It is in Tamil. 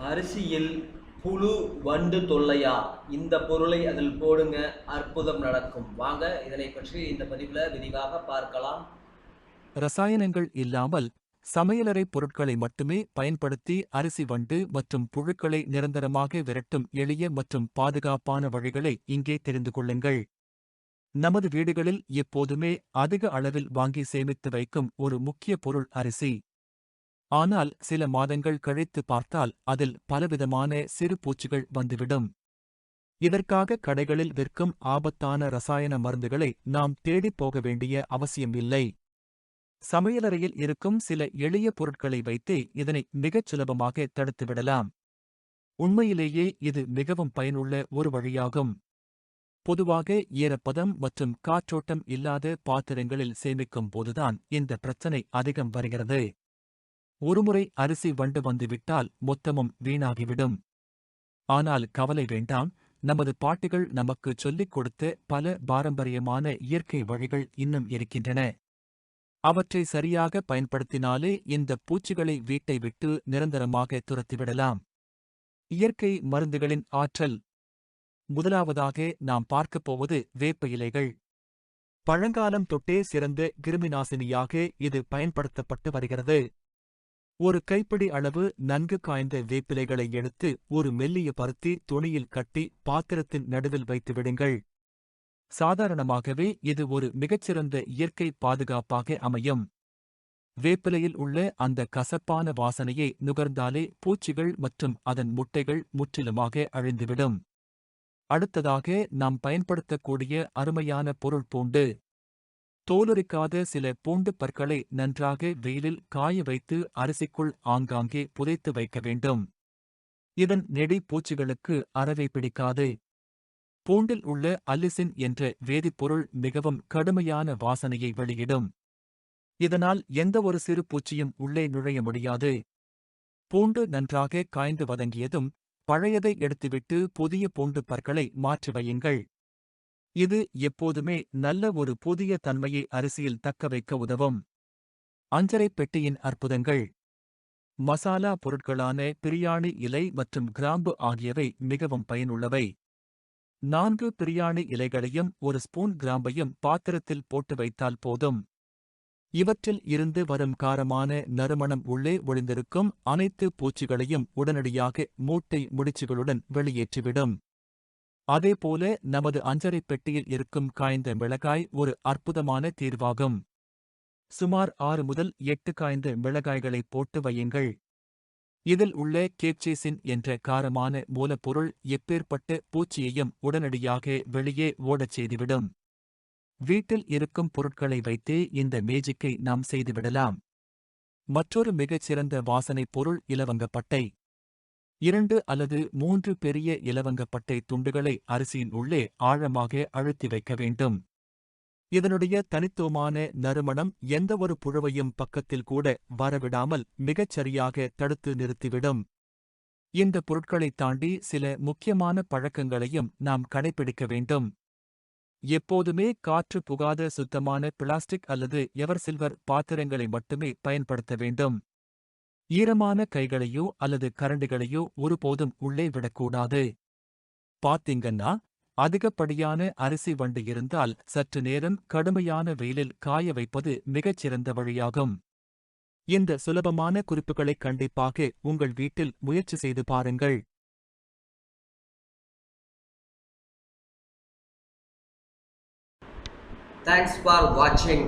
அரிசியில் புழு வண்டு தொல்லையா? இந்த பொருளை அதில் போடுங்க, அற்புதம் நடக்கும். வாங்க இதனை பற்றி இந்த பதிவுல விரிவாக பார்க்கலாம். ரசாயனங்கள் இல்லாமல் சமையலறை பொருட்களை மட்டுமே பயன்படுத்தி அரிசி வண்டு மற்றும் புழுக்களை நிரந்தரமாக விரட்டும் எளிய மற்றும் பாதுகாப்பான வழிகளை இங்கே தெரிந்து கொள்ளுங்கள். நமது வீடுகளில் எப்போதுமே அதிக அளவில் வாங்கி சேமித்து வைக்கும் ஒரு முக்கிய பொருள் அரிசி. ஆனால் சில மாதங்கள் கழித்து பார்த்தால் அதில் பலவிதமான சிறு பூச்சிகள் வந்துவிடும். இதற்காக கடைகளில் விற்கும் ஆபத்தான ரசாயன மருந்துகளை நாம் தேடிப் போக வேண்டிய அவசியம் இல்லை. சமையலறையில் இருக்கும் சில எளிய பொருட்களை வைத்தே இதனை மிகச் சுலபமாக தடுத்துவிடலாம். உண்மையிலேயே இது மிகவும் பயனுள்ள ஒரு வழியாகும். பொதுவாக ஈரப்பதம் மற்றும் காற்றோட்டம் இல்லாத பாத்திரங்களில் சேமிக்கும் போதுதான் இந்த பிரச்சனை அதிகம் வருகிறது. ஒருமுறை அரிசி வண்டு வந்துவிட்டால் மொத்தமும் வீணாகிவிடும். ஆனால் கவலை வேண்டாம், நமது பாட்டிகள் நமக்குச் சொல்லிக் கொடுத்த பல பாரம்பரியமான இயற்கை வழிகள் இன்னும் இருக்கின்றன. அவற்றை சரியாக பயன்படுத்தினாலே இந்த பூச்சிகளை வீட்டை விட்டு நிரந்தரமாக துரத்திவிடலாம். இயற்கை மருந்துகளின் ஆற்றல். முதலாவதாக நாம் பார்க்கப் போவது வேப்ப இலைகள். பழங்காலம் தொட்டே சிறந்த கிருமிநாசினியாக இது பயன்படுத்தப்பட்டு வருகிறது. ஒரு கைப்பிடி அளவு நன்கு காய்ந்த வேப்பிலைகளை எடுத்து ஒரு மெல்லிய பருத்தி துணியில் கட்டி பாத்திரத்தின் நடுவில் வைத்து விடுங்கள். சாதாரணமாகவே இது ஒரு மிகச்சிறந்த இயற்கை பாதுகாப்பாக அமையும். வேப்பிலையில் உள்ள அந்த கசப்பான வாசனையை நுகர்ந்தாலே பூச்சிகள் மற்றும் அதன் முட்டைகள் முற்றிலுமாக அழிந்துவிடும். அடுத்ததாக நாம் பயன்படுத்தக்கூடிய அருமையான பொருள் பூண்டு. தோலுரிக்காத சில பூண்டு பற்களை நன்றாக வெயிலில் காய வைத்து அரிசிக்குள் ஆங்காங்கே புதைத்து வைக்க வேண்டும். இதன் நெடி பூச்சிகளுக்கு அறவே பிடிக்காது. பூண்டில் உள்ள அல்லிசின் என்ற வேதிப்பொருள் மிகவும் கடுமையான வாசனையை வெளியிடும். இதனால் எந்த ஒரு சிறு பூச்சியும் உள்ளே நுழைய முடியாது. பூண்டு நன்றாக காய்ந்து வதங்கியதும் பழையதை எடுத்துவிட்டு புதிய பூண்டு பற்களை மாற்றி வையுங்கள். இது எப்போதுமே நல்ல ஒரு புதிய தன்மையை அரிசியில் தக்கவைக்க உதவும். அஞ்சரைப் பெட்டியின் அற்புதங்கள். மசாலா பொருட்களான பிரியாணி இலை மற்றும் கிராம்பு ஆகியவை மிகவும் பயனுள்ளவை. 4 பிரியாணி இலைகளையும் ஒரு ஸ்பூன் கிராம்பையும் பாத்திரத்தில் போட்டு வைத்தால் போதும். இவற்றில் இருந்து வரும் காரமான நறுமணம் உள்ளே ஒளிந்திருக்கும் அனைத்து பூச்சிகளையும் உடனடியாக மூட்டை முடிச்சுகளுடன் வெளியேற்றிவிடும். அதேபோல நமது அஞ்சரைப் பெட்டியில் இருக்கும் காய்ந்த மிளகாய் ஒரு அற்புதமான தீர்வாகும். சுமார் 6 முதல் 8 காய்ந்த மிளகாய்களை போட்டு வையுங்கள். இதில் உள்ள கேப்சைசின் என்ற காரமான மூலப்பொருள் எப்பேற்பட்ட பூச்சியையும் உடனடியாக வெளியே ஓடச் செய்துவிடும். வீட்டில் இருக்கும் பொருட்களை வைத்தே இந்த மேஜிக்கை நாம் செய்துவிடலாம். மற்றொரு மிகச் சிறந்த வாசனைப் பொருள் இலவங்கப்பட்டை. 2 அல்லது 3 பெரிய இலவங்கப்பட்டை துண்டுகளை அரிசியின் உள்ளே ஆழமாக அழுத்தி வைக்க வேண்டும். இதனுடைய தனித்துவமான நறுமணம் எந்தவொரு புழுவையும் பக்கத்தில் கூட வரவிடாமல் மிகச் சரியாக தடுத்து நிறுத்திவிடும். இந்த பொருட்களைத் தாண்டி சில முக்கியமான பழக்கங்களையும் நாம் கடைப்பிடிக்க வேண்டும். எப்போதுமே காற்று புகாத சுத்தமான பிளாஸ்டிக் அல்லது எவர்சில்வர் பாத்திரங்களை மட்டுமே பயன்படுத்த வேண்டும். ஈரமான கைகளையோ அல்லது கரண்டிகளையோ ஒருபோதும் உள்ளே விடக்கூடாது. பாத்தீங்கன்னா, அதிகப்படியான அரிசி வண்டு இருந்தால் சற்று நேரம் கடுமையான வெயிலில் காய வைப்பது மிகச்சிறந்த வழியாகும். இந்த சுலபமான குறிப்புகளை கண்டிப்பாக உங்கள் வீட்டில் முயற்சி செய்து பாருங்கள். Thanks for watching.